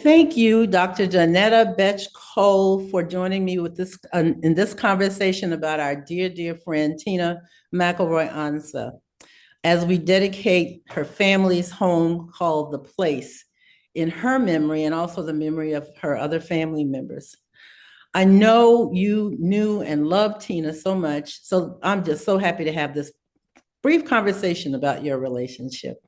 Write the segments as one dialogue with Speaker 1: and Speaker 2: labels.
Speaker 1: Thank you, Dr. Johnnetta Cole, for joining me with this in this conversation about our dear friend Tina McElroy Ansa, as we dedicate her family's home called The Place in her memory and also the memory of her other family members. I know you knew and loved Tina so much, so I'm just so happy to have this brief conversation about your relationship.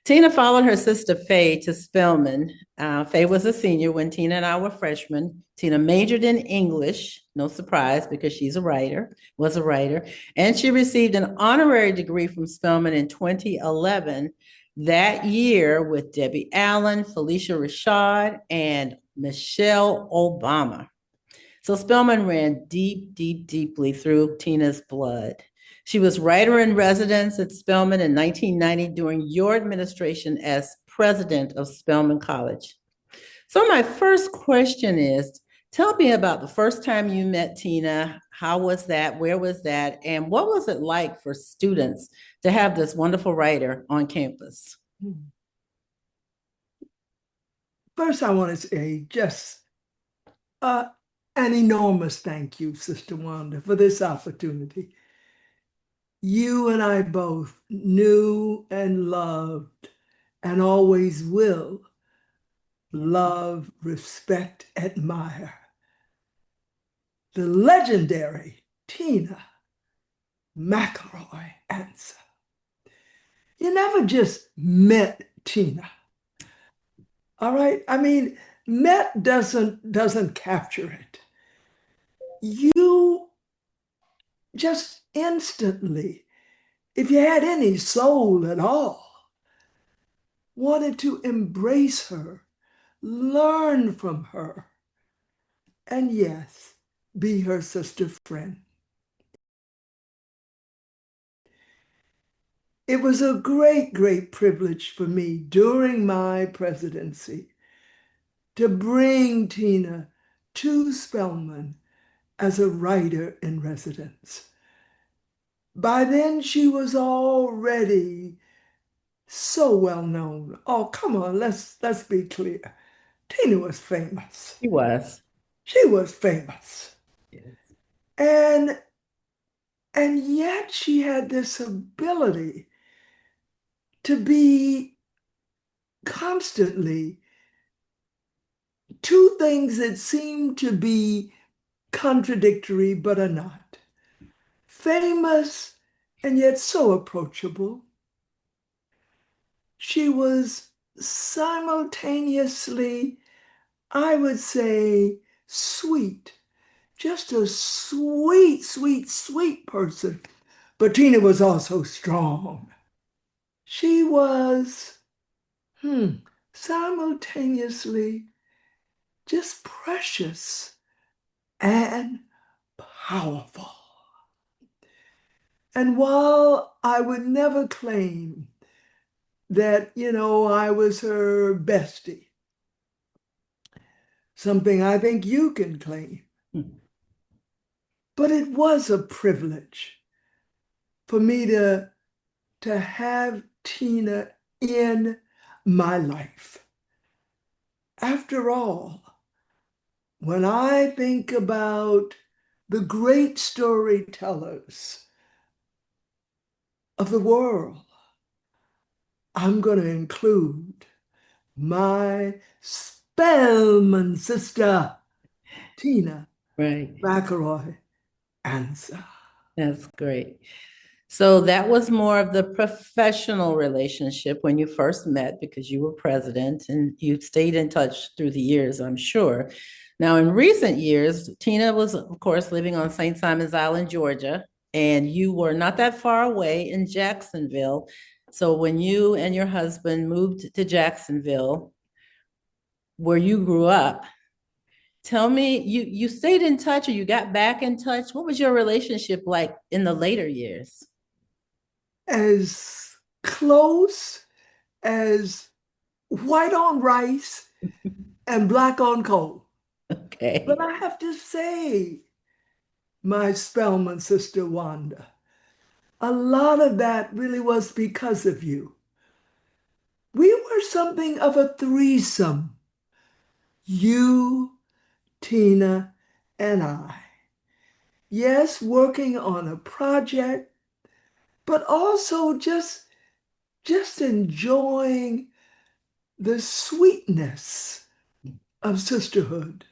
Speaker 1: Tina followed her sister Faye to Spelman. Faye was a senior when Tina and I were freshmen. Tina majored in English, no surprise because she's a writer, was a writer, and she received an honorary degree from Spelman in 2011. That year with Debbie Allen, Felicia Rashad, and Michelle Obama. So Spelman ran deeply through Tina's blood. She was writer in residence at Spelman in 1990 during your administration as president of Spelman College. So my first question is, tell me about the first time you met Tina. How was that? Where was that? And what was it like for students to have this wonderful writer on campus?
Speaker 2: First, I want to say just an enormous thank you, Sister Wanda, for this opportunity. You and I both knew and loved and always will love, respect, admire the legendary Tina McElroy Ansa. You never just met Tina. All right? I mean, met doesn't capture it. You just instantly, if you had any soul at all, wanted to embrace her, learn from her, and yes, be her sister friend. It was a great privilege for me during my presidency to bring Tina to Spelman as a writer in residence. By then, she was already so well known. Oh, come on, let's be clear. Tina was famous.
Speaker 1: She was.
Speaker 2: She was famous.
Speaker 1: Yes.
Speaker 2: And yet she had this ability to be constantly two things that seem to be contradictory but are not. Famous and yet so approachable. She was simultaneously, I would say, sweet. Just a sweet person. But Tina was also strong. She was simultaneously just precious and powerful. And while I would never claim that, I was her bestie, something I think you can claim, but it was a privilege for me to have Tina in my life. After all, when I think about the great storytellers of the world, I'm going to include my Spelman sister, Tina McElroy Ansa.
Speaker 1: That's great. So that was more of the professional relationship when you first met because you were president and you stayed in touch through the years, I'm sure. Now, in recent years, Tina was, of course, living on St. Simon's Island, Georgia, and you were not that far away in Jacksonville. So when you and your husband moved to Jacksonville, where you grew up, tell me, you stayed in touch or you got back in touch? What was your relationship like in the later years?
Speaker 2: As close as white on rice and black on coal.
Speaker 1: Okay.
Speaker 2: But I have to say, my Spelman sister Wanda, a lot of that really was because of you. We were something of a threesome you, Tina, and I. Yes, working on a project, but also just enjoying the sweetness of sisterhood.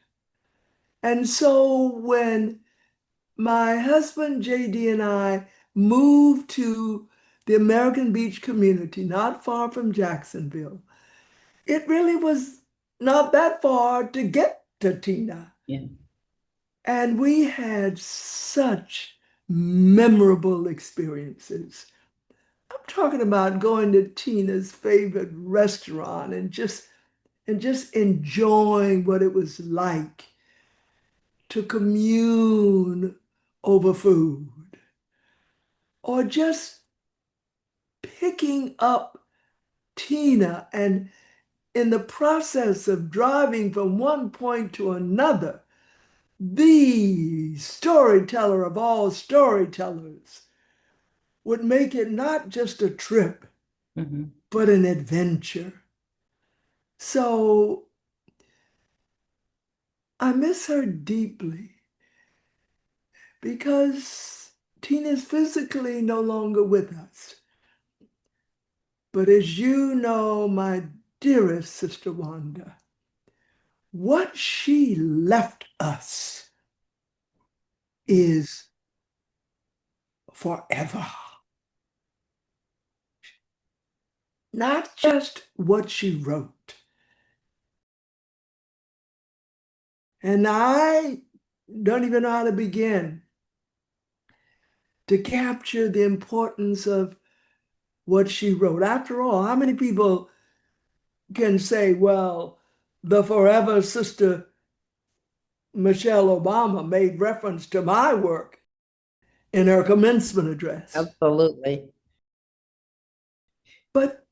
Speaker 2: And so when my husband JD and I moved to the American Beach community, not far from Jacksonville, it really was not that far to get to Tina.
Speaker 1: Yeah.
Speaker 2: And we had such memorable experiences. I'm talking about going to Tina's favorite restaurant and just enjoying what it was like to commune over food, or just picking up Tina and in the process of driving from one point to another, the storyteller of all storytellers would make it not just a trip,
Speaker 1: Mhm.
Speaker 2: but an adventure. So I miss her deeply because Tina's physically no longer with us. But as you know, my dearest sister Wanda, what she left us is forever. Not just what she wrote. And I don't even know how to begin to capture the importance of what she wrote. After all, how many people can say, well, the forever sister Michelle Obama made reference to my work in her commencement address?
Speaker 1: Absolutely.
Speaker 2: But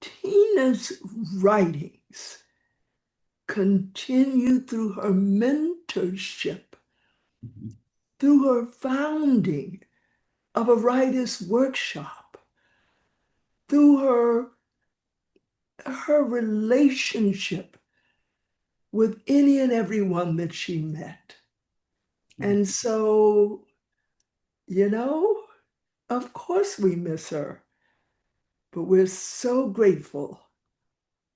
Speaker 2: Tina's writings continue through her mentorship,
Speaker 1: Mhm.
Speaker 2: through her founding of a writer's workshop, through her relationship with any and everyone that she met. And so, you know, of course we miss her, but we're so grateful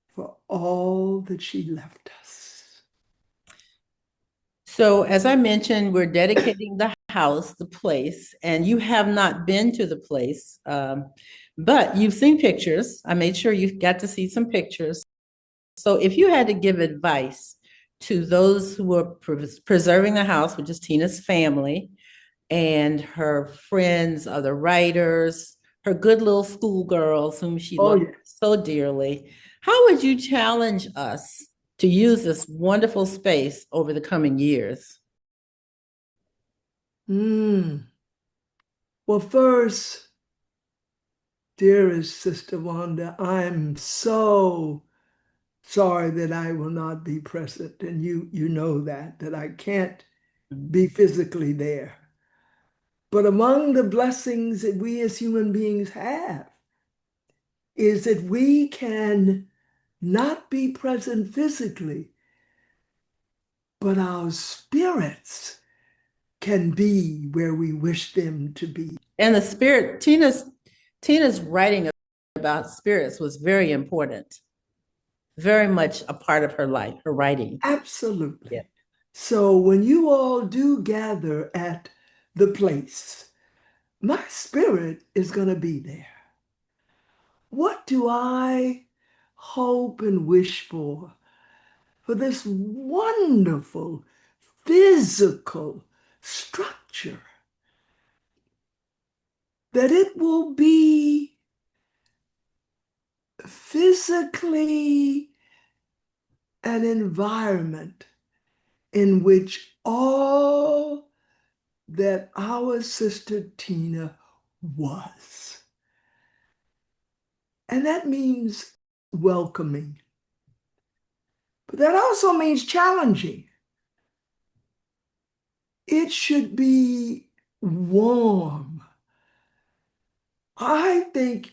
Speaker 2: for all that she left us.
Speaker 1: So as I mentioned, we're dedicating the house, the place, and you have not been to the place, but you've seen pictures. I made sure you got to see some pictures. So if you had to give advice to those who are preserving the house, which is Tina's family and her friends, other writers, her good little schoolgirls whom she
Speaker 2: Oh,
Speaker 1: loved
Speaker 2: yeah.
Speaker 1: so dearly, how would you challenge us to use this wonderful space over the coming years?
Speaker 2: Well, first, dearest Sister Wanda, I'm so sorry that I will not be present. And you know that I can't be physically there. But among the blessings that we as human beings have is that we can not be present physically, but our spirits can be where we wish them to be.
Speaker 1: And the spirit, Tina's writing about spirits was very important, very much a part of her life, her writing. Yeah.
Speaker 2: Absolutely. So when you all do gather at the place, my spirit is going to be there. What do I hope and wish for? For this wonderful physical structure, that it will be physically an environment in which all that our sister Tina was. And that means welcoming, but that also means challenging. It should be warm. I think,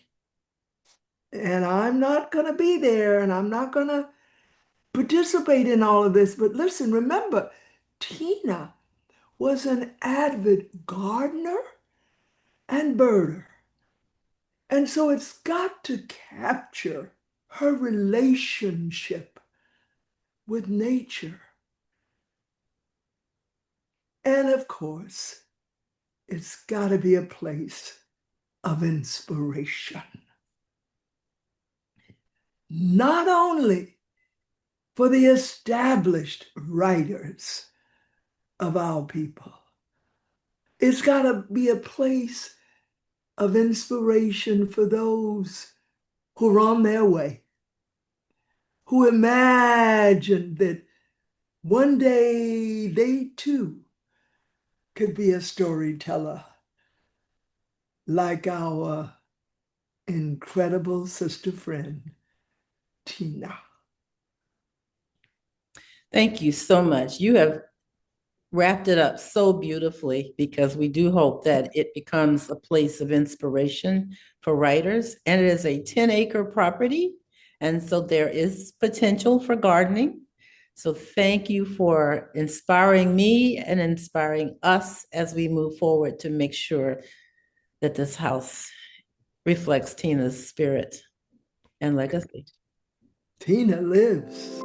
Speaker 2: and I'm not going to be there, and I'm not going to participate in all of this. But listen, remember, Tina was an avid gardener and birder. And so it's got to capture her relationship with nature. And of course, it's got to be a place of inspiration. Not only for the established writers of our people, it's got to be a place of inspiration for those who are on their way, who imagine that one day they too could be a storyteller like our incredible sister friend, Tina.
Speaker 1: Thank you so much. You have wrapped it up so beautifully, because we do hope that it becomes a place of inspiration for writers. And it is a 10-acre property. And so there is potential for gardening. So thank you for inspiring me and inspiring us as we move forward to make sure that this house reflects Tina's spirit and legacy.
Speaker 2: Tina lives.